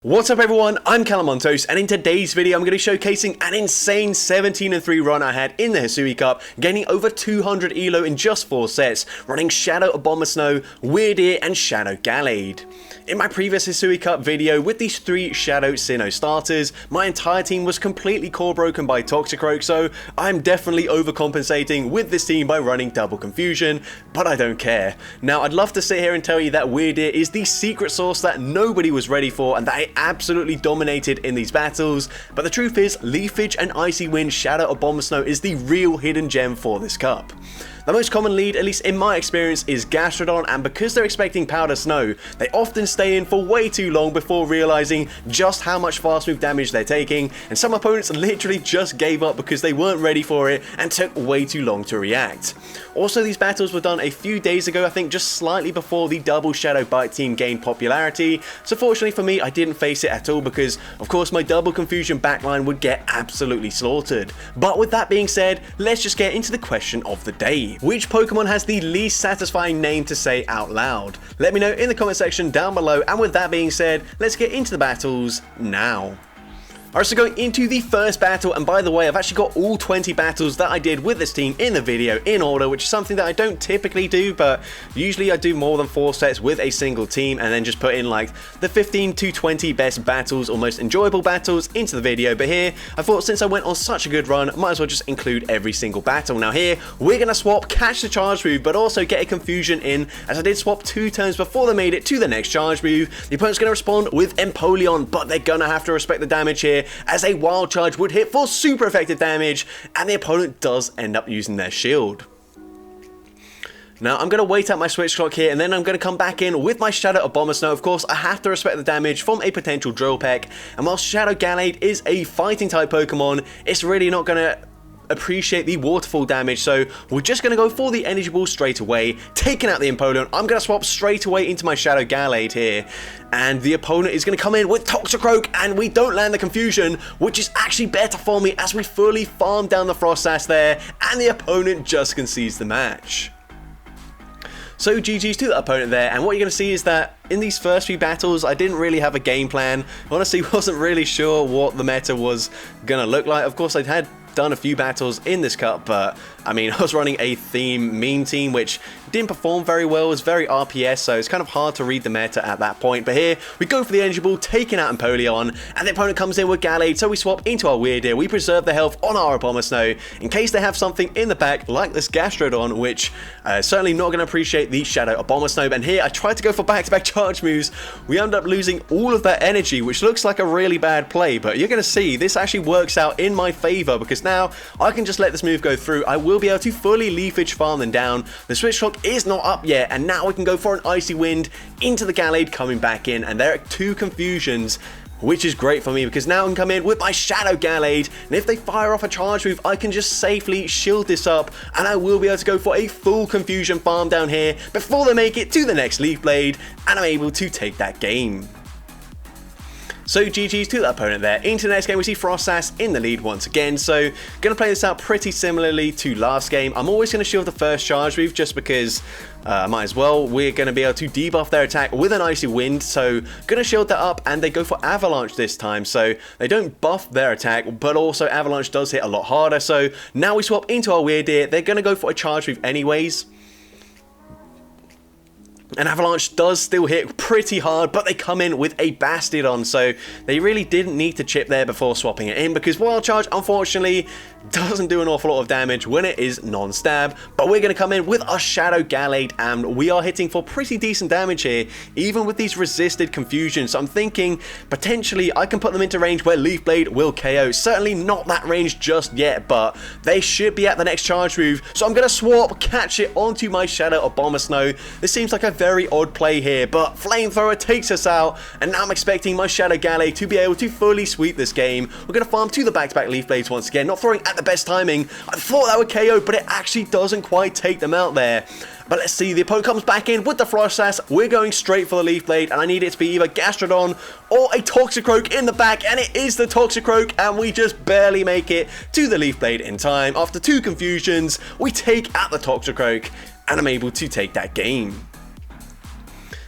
What's up everyone, I'm CallumOnToast, and in today's video I'm going to be showcasing an insane 17-3 run I had in the Hisui Cup, gaining over 200 elo in just 4 sets, running Shadow Abomasnow, Wyrdeer and Shadow Gallade. In my previous Hisui Cup video with these 3 Shadow Sinnoh starters, my entire team was completely core broken by Toxicroak, so I'm definitely overcompensating with this team by running Double Confusion, but I don't care. Now I'd love to sit here and tell you that Wyrdeer is the secret sauce that nobody was ready for and that I absolutely dominated in these battles, but the truth is Leafage and Icy Wind Shadow Abomasnow is the real hidden gem for this cup. The most common lead, at least in my experience, is Gastrodon, and because they're expecting Powder Snow, they often stay in for way too long before realizing just how much fast move damage they're taking, and some opponents literally just gave up because they weren't ready for it and took way too long to react. Also, these battles were done a few days ago, I think just slightly before the double Shadow Bite team gained popularity, so fortunately for me I didn't face it at all because of course my Double Confusion backline would get absolutely slaughtered. But with that being said, let's just get into the question of the day. Which Pokemon has the least satisfying name to say out loud? Let me know in the comment section down below, and with that being said, let's get into the battles now. Alright, so going into the first battle, and by the way, I've actually got all 20 battles that I did with this team in the video in order, which is something that I don't typically do, but usually I do more than 4 sets with a single team and then just put in like the 15 to 20 best battles or most enjoyable battles into the video. But here, I thought since I went on such a good run, might as well just include every single battle. Now here, we're going to swap Catch the Charge move, but also get a Confusion in, as I did swap 2 turns before they made it to the next charge move. The opponent's going to respond with Empoleon, but they're going to have to respect the damage here, as a Wild Charge would hit for super effective damage, and the opponent does end up using their shield. Now I'm going to wait out my switch clock here, and then I'm going to come back in with my Shadow Abomasnow. Of course, I have to respect the damage from a potential Drill Peck, and while Shadow Gallade is a fighting type Pokemon, it's really not going to appreciate the waterfall damage, so we're just going to go for the Energy Ball straight away, taking out the Empoleon. I'm going to swap straight away into my Shadow Gallade here, and the opponent is going to come in with Toxicroak, and we don't land the Confusion, which is actually better for me as we fully farm down the Frost Sash there, and the opponent just concedes the match. So GG's to the opponent there, and what you're going to see is that in these first few battles I didn't really have a game plan. Honestly, wasn't really sure what the meta was going to look like. Of course, I'd had done a few battles in this cup, but I mean, I was running a theme mean team which didn't perform very well. It was very RPS, so it's kind of hard to read the meta at that point. But here we go for the Energy Ball, taking out Empoleon, and the opponent comes in with Gallade, so we swap into our Wyrdeer. We preserve the health on our Abomasnow in case they have something in the back like this Gastrodon, which certainly not going to appreciate the Shadow Abomasnow. And here I tried to go for back-to-back charge moves. We end up losing all of that energy, which looks like a really bad play, but you're going to see this actually works out in my favor because now I can just let this move go through. I will be able to fully Leafage farm them down. The switch clock is not up yet, and now we can go for an Icy Wind into the Gallade coming back in, and there are 2 Confusions, which is great for me because now I can come in with my Shadow Gallade, and if they fire off a charge move, I can just safely shield this up, and I will be able to go for a full Confusion farm down here before they make it to the next Leaf Blade, and I'm able to take that game. So GG's to the opponent there. Into the next game, we see Frost Sash in the lead once again. So going to play this out pretty similarly to last game. I'm always going to shield the first charge move just because might as well. We're going to be able to debuff their attack with an Icy Wind. So going to shield that up, and they go for Avalanche this time. So they don't buff their attack, but also Avalanche does hit a lot harder. So now we swap into our Wyrdeer. They're going to go for a charge move anyways. And Avalanche does still hit pretty hard, but they come in with a Bastiodon, so they really didn't need to chip there before swapping it in, because Wild Charge, unfortunately, doesn't do an awful lot of damage when it is non-stab. But we're going to come in with our Shadow Gallade, and we are hitting for pretty decent damage here, even with these resisted Confusions. So I'm thinking, potentially, I can put them into range where Leaf Blade will KO. Certainly not that range just yet, but they should be at the next charge move. So I'm going to swap, catch it onto my Shadow Abomasnow. This seems like a very odd play here, but Flamethrower takes us out, and now I'm expecting my Shadow Gallade to be able to fully sweep this game. We're going to farm to the back-to-back Leaf Blades once again, not throwing at the best timing. I thought that would KO, but it actually doesn't quite take them out there. But let's see, the opponent comes back in with the Frost Sash. We're going straight for the Leaf Blade, and I need it to be either Gastrodon or a Toxicroak in the back, and it is the Toxicroak, and we just barely make it to the Leaf Blade in time. After 2 Confusions, we take out the Toxicroak, and I'm able to take that game.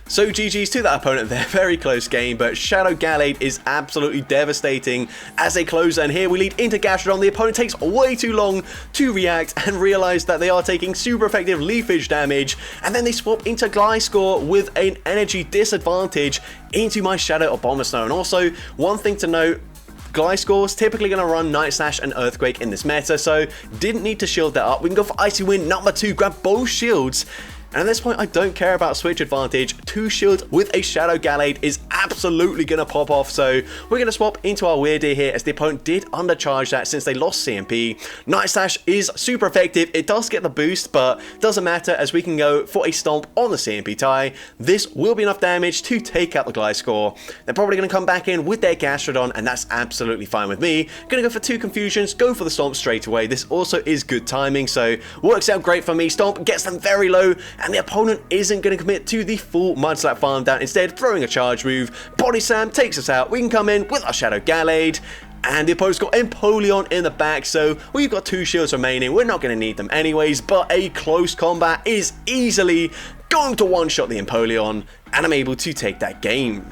So GG's to that opponent there, very close game, but Shadow Gallade is absolutely devastating as a closer, and here we lead into Gastrodon. The opponent takes way too long to react and realize that they are taking super effective leafage damage, and then they swap into Gliscor with an energy disadvantage into my Shadow Abomasnow. And also, one thing to note, Gliscor's typically going to run Night Slash and Earthquake in this meta, so didn't need to shield that up. We can go for Icy Wind number 2, grab both shields. And at this point, I don't care about switch advantage. 2 shields with a Shadow Gallade is absolutely going to pop off. So we're going to swap into our Wyrdeer here, as the opponent did undercharge that since they lost CMP. Night Slash is super effective. It does get the boost, but doesn't matter, as we can go for a Stomp on the CMP tie. This will be enough damage to take out the Gliscor. They're probably going to come back in with their Gastrodon, and that's absolutely fine with me. Going to go for 2 Confusions, go for the Stomp straight away. This also is good timing, so works out great for me. Stomp gets them very low, and the opponent isn't going to commit to the full Mudslap farm down, instead throwing a charge move. Body Slam takes us out. We can come in with our Shadow Gallade, and the opponent's got Empoleon in the back, so we've got 2 shields remaining. We're not going to need them anyways, but a close combat is easily going to one-shot the Empoleon, and I'm able to take that game.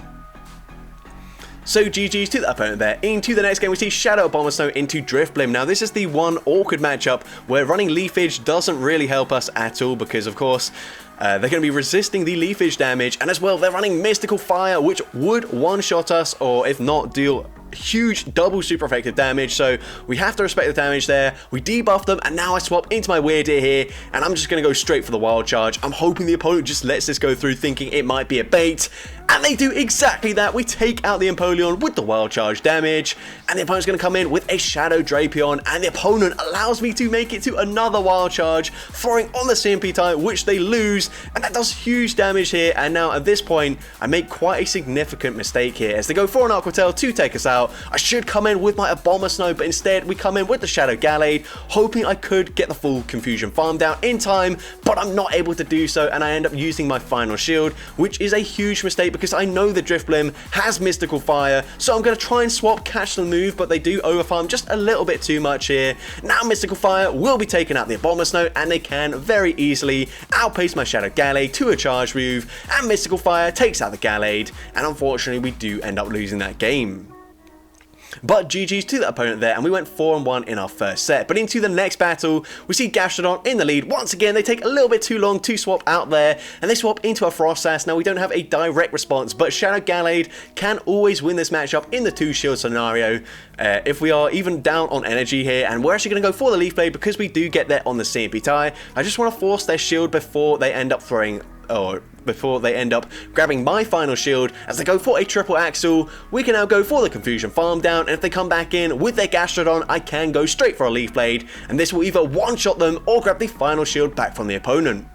So GG's to the opponent there. Into the next game, we see Shadow Abomasnow into Drifblim. Now, this is the one awkward matchup where running Leafage doesn't really help us at all, because, of course, they're going to be resisting the Leafage damage, and as well, they're running Mystical Fire, which would one-shot us, or if not, deal huge double super effective damage. So we have to respect the damage there. We debuff them, and now I swap into my Wyrdeer here, and I'm just going to go straight for the Wild Charge. I'm hoping the opponent just lets this go through, thinking it might be a bait, and they do exactly that. We take out the Empoleon with the Wild Charge damage, and the opponent's going to come in with a Shadow Drapion, and the opponent allows me to make it to another Wild Charge, throwing on the CMP tie, which they lose, and that does huge damage here. And now at this point, I make quite a significant mistake here, as they go for an Aqua Tail to take us out. I should come in with my Abomasnow, but instead we come in with the Shadow Gallade, hoping I could get the full Confusion farm down in time, but I'm not able to do so, and I end up using my final shield, which is a huge mistake because I know the Drifblim has Mystical Fire, so I'm going to try and swap catch the move, but they do overfarm just a little bit too much here. Now Mystical Fire will be taking out the Abomasnow, and they can very easily outpace my Shadow Gallade to a charge move, and Mystical Fire takes out the Gallade, and unfortunately we do end up losing that game. But GG's to the opponent there, and we went 4-1 in our first set. But into the next battle, we see Gastrodon in the lead. Once again, they take a little bit too long to swap out there, and they swap into a Frost Sash. Now, we don't have a direct response, but Shadow Gallade can always win this matchup in the 2-shield scenario if we are even down on energy here. And we're actually going to go for the Leaf Blade because we do get there on the CMP tie. I just want to force their shield before they end up throwing, or before they end up grabbing my final shield. As they go for a triple axle, we can now go for the Confusion farm down, and if they come back in with their Gastrodon, I can go straight for a Leaf Blade, and this will either one-shot them or grab the final shield back from the opponent.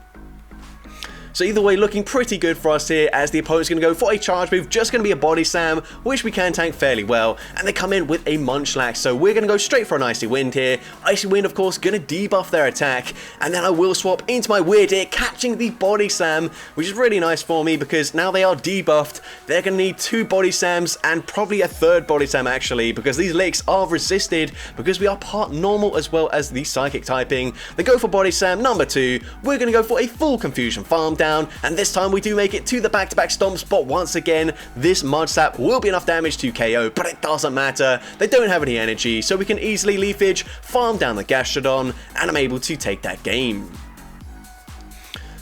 So either way, looking pretty good for us here, as the opponent's going to go for a charge move, just going to be a Body Slam, which we can tank fairly well, and they come in with a Munchlax, so we're going to go straight for an Icy Wind here. Icy Wind, of course, going to debuff their attack, and then I will swap into my Wyrdeer, catching the Body Slam, which is really nice for me because now they are debuffed. They're going to need 2 Body Slams and probably a 3rd Body Slam actually, because these licks are resisted because we are part normal as well as the Psychic typing. They go for Body Slam number 2. We're going to go for a full Confusion farm down, and this time we do make it to the back-to-back stomps, but once again, this Mudslap will be enough damage to KO, but it doesn't matter. They don't have any energy, so we can easily Leafage, farm down the Gastrodon, and I'm able to take that game.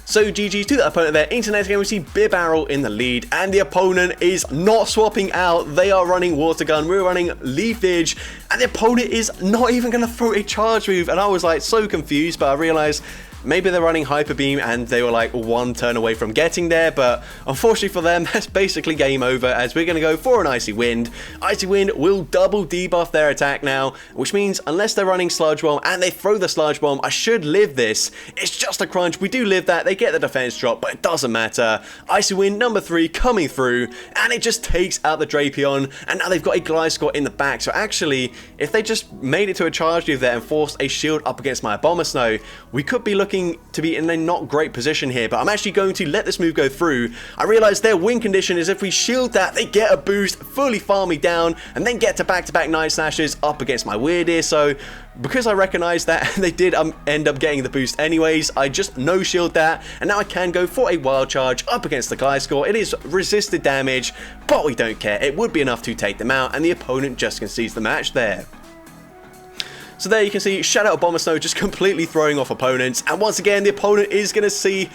So GG's to the opponent there. Into the next game, we see Bibarel in the lead, and the opponent is not swapping out. They are running Water Gun, we're running Leafage, and the opponent is not even going to throw a charge move, and I was like so confused, but I realized maybe they're running Hyper Beam and they were like 1 turn away from getting there, but unfortunately for them, that's basically game over, as we're going to go for an Icy Wind. Icy Wind will double debuff their attack now, which means unless they're running Sludge Bomb and they throw the Sludge Bomb, I should live this. It's just a crunch. We do live that. They get the defense drop, but it doesn't matter. Icy Wind number 3 coming through, and it just takes out the Drapion, and now they've got a Gliscor in the back. So actually, if they just made it to a charge move there and forced a shield up against my Abomasnow, we could be looking looking to be in a not great position here, but I'm actually going to let this move go through. I realize their win condition is if we shield that, they get a boost, fully farm me down, and then get to back-to-back Night Slashes up against my Wyrdeer. So because I recognize that they did end up getting the boost anyways, I just no-shield that, and now I can go for a wild charge up against the Gliscor. It is resisted damage, but we don't care. It would be enough to take them out, and the opponent just concedes the match there. So there you can see Shadow Abomasnow just completely throwing off opponents, and once again the opponent is going to see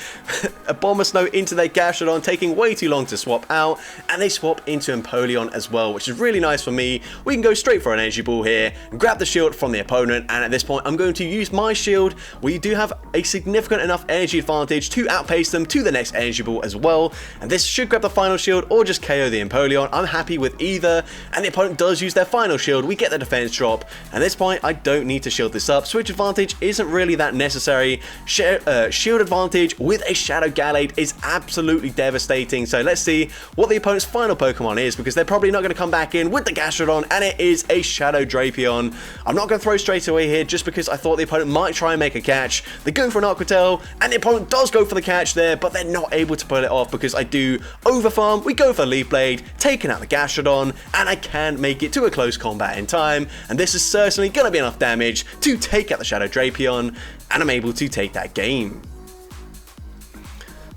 Abomasnow into their Gastrodon, taking way too long to swap out, and they swap into Empoleon as well, which is really nice for me. We can go straight for an Energy Ball here, grab the shield from the opponent, and at this point I'm going to use my shield. We do have a significant enough energy advantage to outpace them to the next Energy Ball as well, and this should grab the final shield or just KO the Empoleon. I'm happy with either, and the opponent does use their final shield. We get the defense drop, and at this point I don't need to shield this up. Switch advantage isn't really that necessary. Shield advantage with a Shadow Gallade is absolutely devastating. So let's see what the opponent's final Pokemon is, because they're probably not going to come back in with the Gastrodon, and it is a Shadow Drapion. I'm not going to throw straight away here just because I thought the opponent might try and make a catch. They go for an Aqua Tail, and the opponent does go for the catch there, but they're not able to pull it off because I do overfarm. We go for Leaf Blade, taking out the Gastrodon, and I can make it to a close combat in time, and this is certainly going to be enough damage to take out the Shadow Drapion, and I'm able to take that game.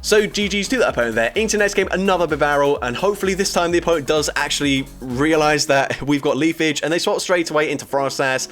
So GG's to that opponent there. Into next game, another Bibarel, and hopefully this time the opponent does actually realize that we've got Leafage, and they swap straight away into Frost Sash.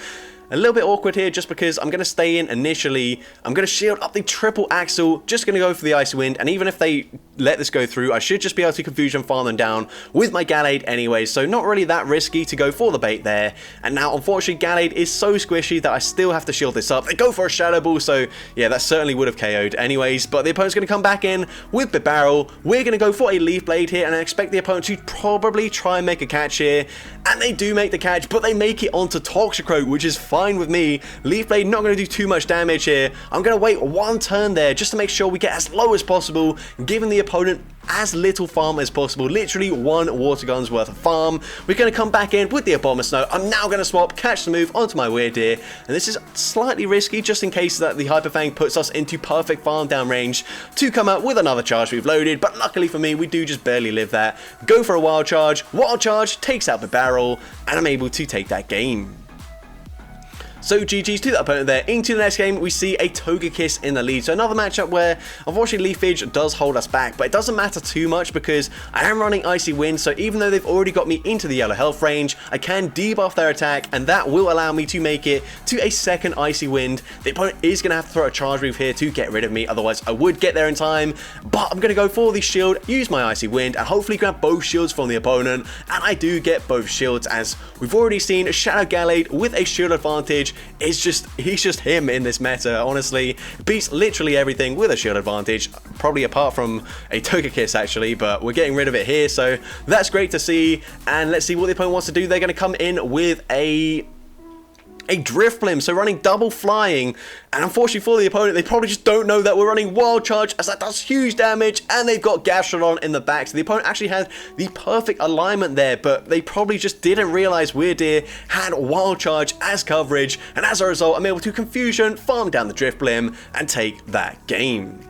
A little bit awkward here just because I'm going to stay in initially. I'm going to shield up the triple Axle, just going to go for the Icy Wind, and even if they let this go through, I should just be able to Confusion farm them down with my Gallade anyway, so not really that risky to go for the bait there. And now unfortunately Gallade is so squishy that I still have to shield this up. They go for a Shadow Ball, so yeah, that certainly would have KO'd anyways, but the opponent's going to come back in with Bibarel. We're going to go for a Leaf Blade here, and I expect the opponent to probably try and make a catch here, and they do make the catch, but they make it onto Toxicroak, which is fine with me. Leaf Blade not going to do too much damage here. I'm going to wait one turn there just to make sure we get as low as possible, giving the opponent as little farm as possible, literally one Water Gun's worth of farm. We're going to come back in with the Abomasnow. I'm now going to swap, catch the move onto my Wyrdeer, and this is slightly risky just in case that the Hyper Fang puts us into perfect farm down range to come out with another charge we've loaded, but luckily for me we do just barely live that. Go for a Wild Charge takes out the barrel, and I'm able to take that game. So GG's to that opponent there. Into the next game, we see a Togekiss in the lead. So another matchup where, unfortunately, Leafage does hold us back, but it doesn't matter too much because I am running Icy Wind, so even though they've already got me into the yellow health range, I can debuff their attack, and that will allow me to make it to a second Icy Wind. The opponent is going to have to throw a Charge Move here to get rid of me, otherwise I would get there in time, but I'm going to go for the shield, use my Icy Wind, and hopefully grab both shields from the opponent, and I do get both shields, as we've already seen Shadow Gallade with a shield advantage. He's just him in this meta, honestly. Beats literally everything with a shield advantage, probably apart from a Togekiss actually, but we're getting rid of it here, so that's great to see. And let's see what the opponent wants to do. They're going to come in with a Drifblim, so running double flying, and unfortunately for the opponent, they probably just don't know that we're running Wild Charge, as that does huge damage, and they've got Gastrodon in the back, so the opponent actually had the perfect alignment there, but they probably just didn't realize Wyrdeer had Wild Charge as coverage, and as a result, I'm able to Confusion, farm down the Drifblim, and take that game.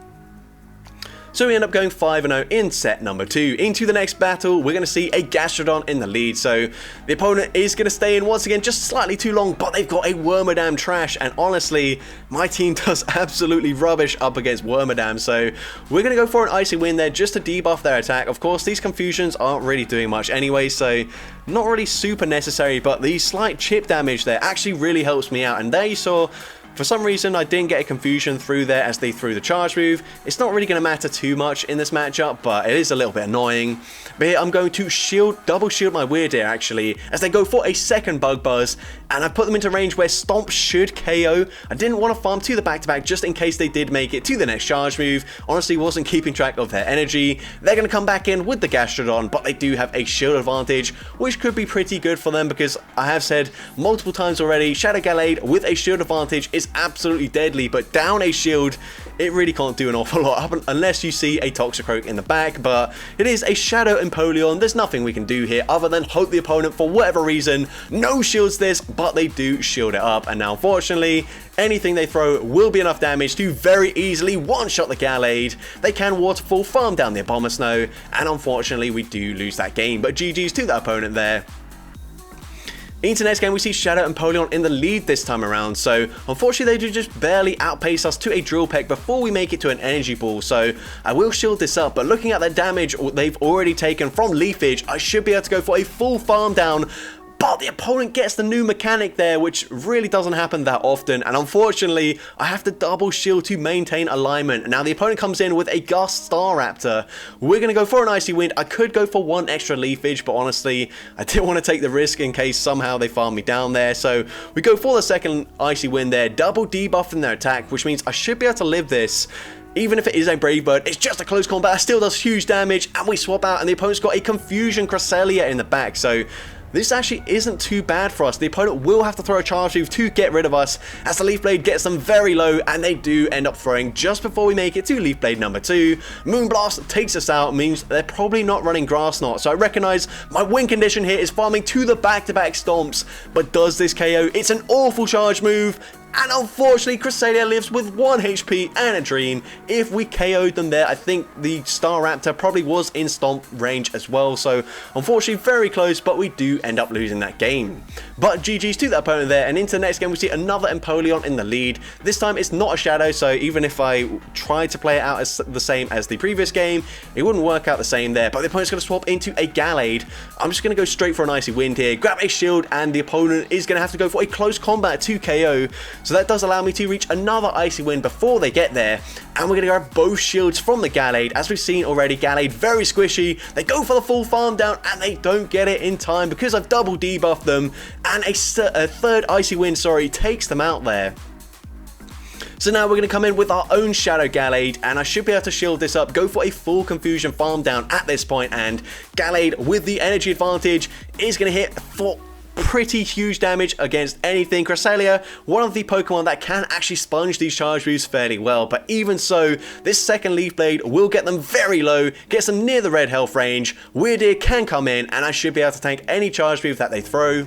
So we end up going 5-0 in set number 2. Into the next battle, we're going to see a Gastrodon in the lead. So the opponent is going to stay in once again, just slightly too long, but they've got a Wormadam trash. And honestly, my team does absolutely rubbish up against Wormadam. So we're going to go for an Icy Wind there just to debuff their attack. Of course, these Confusions aren't really doing much anyway, so not really super necessary, but the slight chip damage there actually really helps me out. And there you saw, for some reason, I didn't get a Confusion through there as they threw the charge move. It's not really going to matter too much in this matchup, but it is a little bit annoying. But here I'm going to double shield my Wyrdeer actually, as they go for a second Bug Buzz, and I put them into range where Stomp should KO. I didn't want to farm to the back-to-back just in case they did make it to the next charge move. Honestly, wasn't keeping track of their energy. They're going to come back in with the Gastrodon, but they do have a shield advantage, which could be pretty good for them because I have said multiple times already, Shadow Gallade with a shield advantage is absolutely deadly, but down a shield, it really can't do an awful lot unless you see a Toxicroak in the back, but it is a Shadow Empoleon. There's nothing we can do here other than hope the opponent, for whatever reason, no shields this, but they do shield it up, and now unfortunately, anything they throw will be enough damage to very easily one-shot the Gallade. They can Waterfall, farm down the Abomasnow, and unfortunately we do lose that game, but GG's to that opponent there. Into next game, we see Shadow Empoleon in the lead this time around, so unfortunately they do just barely outpace us to a Drill Peck before we make it to an Energy Ball, so I will shield this up, but looking at the damage they've already taken from Leafage, I should be able to go for a full farm down. But the opponent gets the new mechanic there, which really doesn't happen that often, and unfortunately, I have to double shield to maintain alignment. Now the opponent comes in with a Gust Staraptor. We're going to go for an Icy Wind. I could go for one extra Leafage, but honestly, I didn't want to take the risk in case somehow they farm me down there. So we go for the second Icy Wind there, double debuffing their attack, which means I should be able to live this. Even if it is a Brave Bird, it's just a close combat, it still does huge damage, and we swap out, and the opponent's got a Confusion Cresselia in the back, so this actually isn't too bad for us. The opponent will have to throw a Charge Move to get rid of us, as the Leaf Blade gets them very low, and they do end up throwing just before we make it to Leaf Blade number 2. Moonblast takes us out, means they're probably not running Grass Knot, so I recognize my win condition here is farming to the back-to-back stomps, but does this KO? It's an awful Charge Move, and unfortunately, Cresselia lives with 1 HP and a Dream. If we KO'd them there, I think the Staraptor probably was in stomp range as well. So, unfortunately, very close, but we do end up losing that game. But GG's to that opponent there, and into the next game, we see another Empoleon in the lead. This time, it's not a Shadow, so even if I tried to play it out as the same as the previous game, it wouldn't work out the same there. But the opponent's going to swap into a Gallade. I'm just going to go straight for an Icy Wind here, grab a shield, and the opponent is going to have to go for a close combat to KO. So that does allow me to reach another Icy Wind before they get there, and we're going to grab both shields from the Gallade. As we've seen already, Gallade very squishy. They go for the full farm down, and they don't get it in time because I've double debuffed them, and a third Icy Wind, takes them out there. So now we're going to come in with our own Shadow Gallade, and I should be able to shield this up, go for a full Confusion farm down at this point, and Gallade with the energy advantage is going to hit for pretty huge damage against anything. Cresselia, one of the Pokemon that can actually sponge these Charge Moves fairly well, but even so, this second Leaf Blade will get them very low, gets them near the red health range. Wyrdeer can come in, and I should be able to tank any Charge Move that they throw.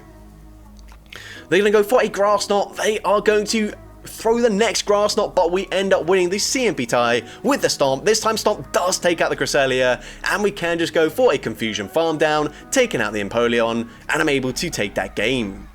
They're going to go for a Grass Knot. They are going to throw the next Grass Knot, but we end up winning the CMP tie with the Stomp. This time Stomp does take out the Cresselia, and we can just go for a Confusion farm down, taking out the Empoleon, and I'm able to take that game.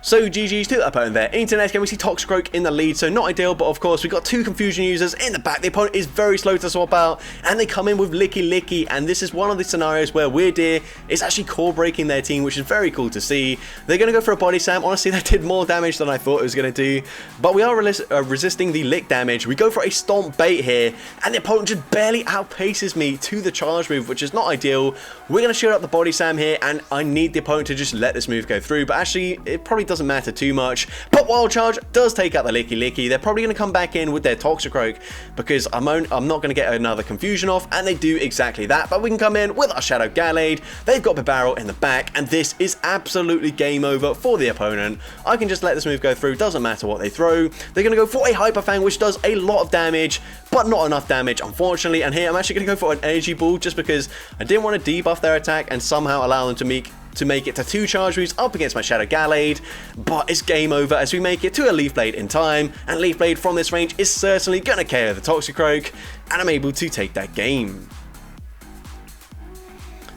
So GG's to the opponent there. Into the next game, we see Toxicroak in the lead, so not ideal, but of course we've got 2 Confusion users in the back. The opponent is very slow to swap out, and they come in with Licky Licky, and this is one of the scenarios where Wyrdeer is actually core breaking their team, which is very cool to see. They're going to go for a Body Slam. Honestly, that did more damage than I thought it was going to do, but we are resisting the Lick damage. We go for a Stomp Bait here, and the opponent just barely outpaces me to the Charge Move, which is not ideal. We're going to shield up the Body Slam here, and I need the opponent to just let this move go through, but actually, it probably doesn't matter too much. But Wild Charge does take out the Licky Licky. They're probably going to come back in with their Toxicroak because I'm not going to get another Confusion off, and they do exactly that. But we can come in with our Shadow Gallade. They've got Barrel in the back, and this is absolutely game over for the opponent. I can just let this move go through, doesn't matter what they throw. They're going to go for a Hyper Fang, which does a lot of damage, but not enough damage, unfortunately. And here I'm actually going to go for an Energy Ball just because I didn't want to debuff their attack and somehow allow them to make it to 2 Charge Moves up against my Shadow Gallade, but it's game over as we make it to a Leaf Blade in time, and Leaf Blade from this range is certainly going to KO the Toxicroak, and I'm able to take that game.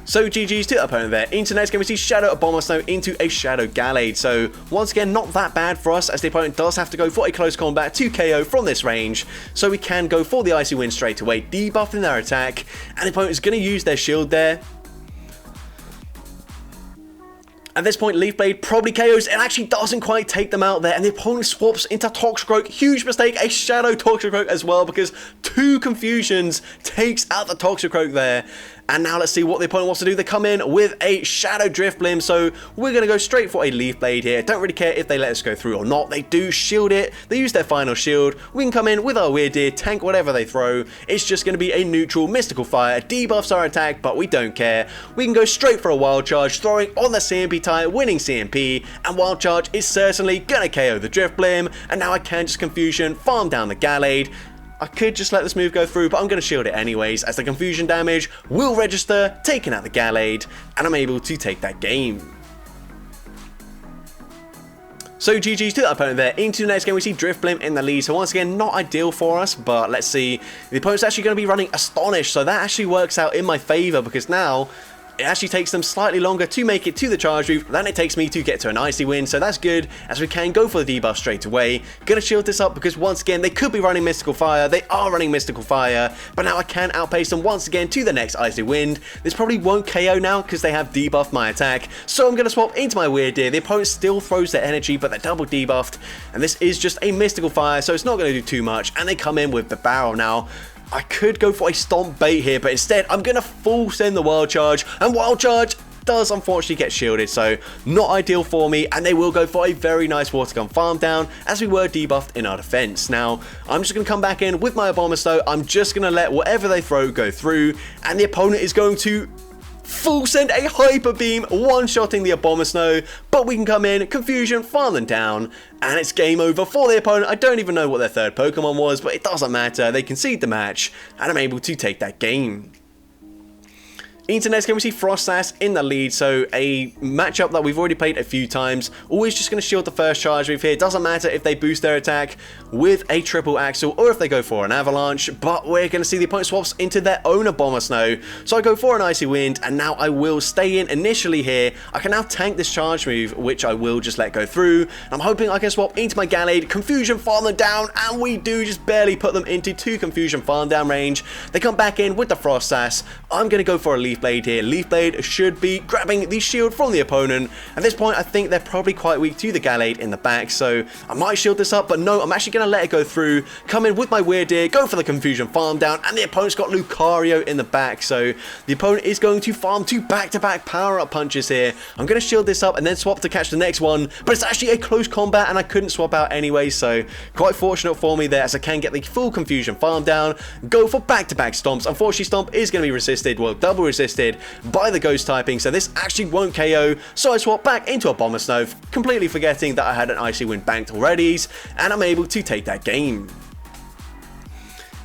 So GG's to the opponent there. Into next game, we see Shadow Abomasnow into a Shadow Gallade. So once again, not that bad for us, as the opponent does have to go for a close combat to KO from this range. So we can go for the Icy Wind straight away, debuffing their attack, and the opponent is going to use their shield there. At this point, Leaf Blade probably KOs and actually doesn't quite take them out there, and the opponent swaps into Toxicroak. Huge mistake, a Shadow Toxicroak as well, because 2 Confusions takes out the Toxicroak there. And now let's see what the opponent wants to do. They come in with a Shadow Drift Blim, so we're going to go straight for a Leaf Blade here. Don't really care if they let us go through or not. They do shield it. They use their final shield. We can come in with our Wyrdeer, tank whatever they throw. It's just going to be a neutral Mystical Fire. Debuffs our attack, but we don't care. We can go straight for a Wild Charge, throwing on the CMP type, winning CMP, and Wild Charge is certainly going to KO the Drift Blim. And now I can just Confusion, farm down the Gallade. I could just let this move go through, but I'm going to shield it anyways, as the Confusion damage will register, taking out the Gallade, and I'm able to take that game. So GG's to that opponent there. Into the next game, we see Drift Blim in the lead. So once again, not ideal for us, but let's see. The opponent's actually going to be running Astonish, so that actually works out in my favor, because now it actually takes them slightly longer to make it to the charge move than it takes me to get to an Icy Wind, so that's good, as we can go for the debuff straight away. Gonna shield this up because once again, they could be running Mystical Fire, they are running Mystical Fire, but now I can outpace them once again to the next Icy Wind. This probably won't KO now because they have debuffed my attack, so I'm gonna swap into my Wyrdeer. The opponent still throws their energy, but they're double debuffed, and this is just a Mystical Fire, so it's not gonna do too much, and they come in with the barrel now. I could go for a Stomp Bait here, but instead I'm going to full send the Wild Charge, and Wild Charge does unfortunately get shielded, so not ideal for me, and they will go for a very nice Water Gun farm down, as we were debuffed in our defense. Now, I'm just going to come back in with my Abomasnow. I'm just going to let whatever they throw go through, and the opponent is going to full send a Hyper Beam, one-shotting the Abomasnow, but we can come in, Confusion, farm them down, and it's game over for the opponent. I don't even know what their third Pokemon was, but it doesn't matter. They concede the match, and I'm able to take that game. Into next game, we see Frostsass in the lead, so a matchup that we've already played a few times. Always just going to shield the first charge move here. Doesn't matter if they boost their attack with a triple axle or if they go for an avalanche, but we're going to see the opponent swaps into their own Abomasnow. So I go for an Icy Wind, and now I will stay in initially here. I can now tank this charge move, which I will just let go through. I'm hoping I can swap into my Gallade, Confusion farm them down, and we do just barely put them into 2 Confusion farm down range. They come back in with the Frostsass. I'm going to go for a Leaf Blade here. Leaf Blade should be grabbing the shield from the opponent. At this point, I think they're probably quite weak to the Gallade in the back, so I might shield this up, but no, I'm actually going to let it go through. Come in with my Wyrdeer, go for the Confusion farm down, and the opponent's got Lucario in the back, so the opponent is going to farm 2 back-to-back power-up punches here. I'm going to shield this up and then swap to catch the next one, but it's actually a close combat, and I couldn't swap out anyway, so quite fortunate for me there, as I can get the full Confusion farm down, go for back-to-back stomps. Unfortunately, Stomp is going to be resisted, well, double resisted by the Ghost typing, so this actually won't KO, so I swap back into a Abomasnow, completely forgetting that I had an Icy Wind banked already, and I'm able to take that game.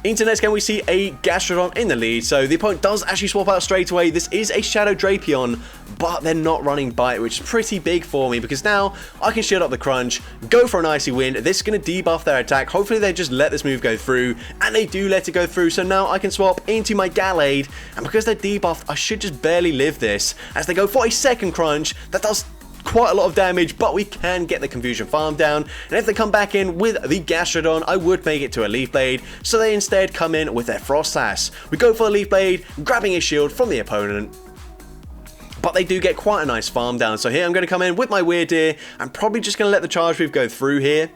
Into next game, we see a Gastrodon in the lead, so the opponent does actually swap out straight away. This is a Shadow Drapion, but they're not running Bite, which is pretty big for me, because now I can shield up the Crunch, go for an Icy Wind. This is going to debuff their attack. Hopefully they just let this move go through, and they do let it go through, so now I can swap into my Gallade, and because they're debuffed, I should just barely live this, as they go for a second Crunch. That does quite a lot of damage, but we can get the Confusion farm down, and if they come back in with the Gastrodon, I would make it to a Leaf Blade, so they instead come in with their Frostsass. We go for the Leaf Blade, grabbing a shield from the opponent, but they do get quite a nice farm down, so here I'm going to come in with my Wyrdeer. I'm probably just going to let the charge move go through here,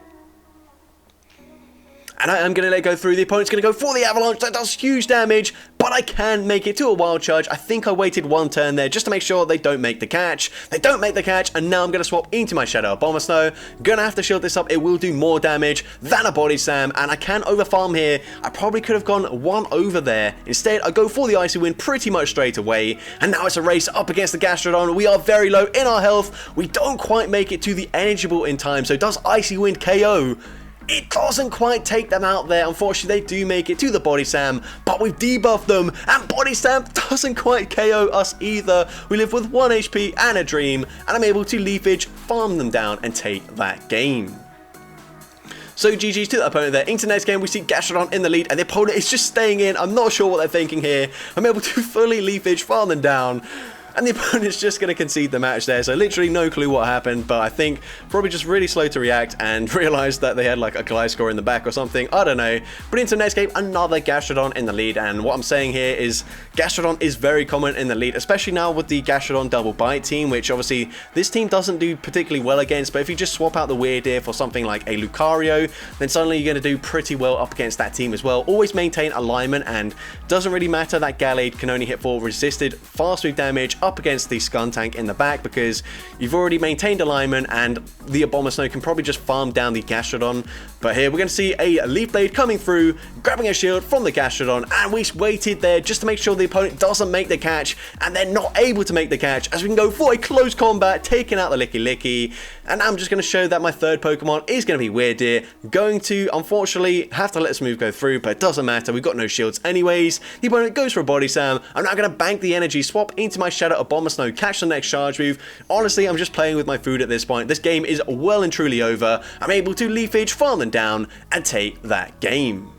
and I am going to let it go through. The opponent's going to go for the Avalanche. That does huge damage, but I can make it to a Wild Charge. I think I waited one turn there just to make sure they don't make the catch. They don't make the catch, and now I'm going to swap into my Shadow Abomasnow. Going to have to shield this up. It will do more damage than a Body Slam, and I can overfarm here. I probably could have gone one over there. Instead, I go for the Icy Wind pretty much straight away, and now it's a race up against the Gastrodon. We are very low in our health. We don't quite make it to the Energy Ball in time, so does Icy Wind KO? It doesn't quite take them out there. Unfortunately, they do make it to the Body Slam, but we've debuffed them, and Body Slam doesn't quite KO us either. We live with 1 HP and a Dream, and I'm able to Leafage, farm them down, and take that game. So GG's to the opponent there. Into the next game, we see Gastrodon in the lead, and the opponent is just staying in. I'm not sure what they're thinking here. I'm able to fully Leafage, farm them down. and the opponent's just going to concede the match there, so literally no clue what happened, but I think probably just really slow to react and realized that they had like a Gliscor in the back or something, I don't know. But into the next game, another Gastrodon in the lead, and what I'm saying here is Gastrodon is very common in the lead, especially now with the Gastrodon double bite team, which obviously this team doesn't do particularly well against, but if you just swap out the Wyrdeer for something like a Lucario, then suddenly you're going to do pretty well up against that team as well. Always maintain alignment, and doesn't really matter that Gallade can only hit for resisted fast move damage up against the Skuntank in the back, because you've already maintained alignment and the Abomasnow can probably just farm down the Gastrodon. But here we're going to see a Leaf Blade coming through, grabbing a shield from the Gastrodon, and we waited there just to make sure the opponent doesn't make the catch, and they're not able to make the catch as we can go for a close combat, taking out the Licky. And I'm just going to show that my third Pokemon is going to be Wyrdeer, going to unfortunately have to let this move go through, but it doesn't matter, we've got no shields anyways. The opponent goes for a Body Slam. I'm now going to bank the energy, swap into my Shadow Abomasnow, catch the next charge move. Honestly, I'm just playing with my food at this point. This game is well and truly over. I'm able to Leafage, farm them down, and take that game.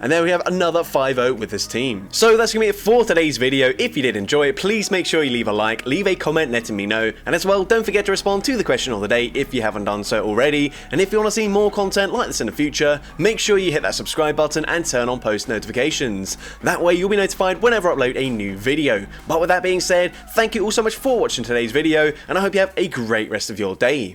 And there we have another 5-0 with this team. So that's going to be it for today's video. If you did enjoy it, please make sure you leave a like, leave a comment letting me know, and as well, don't forget to respond to the question of the day if you haven't done so already. And if you want to see more content like this in the future, make sure you hit that subscribe button and turn on post notifications. That way you'll be notified whenever I upload a new video. But with that being said, thank you all so much for watching today's video, and I hope you have a great rest of your day.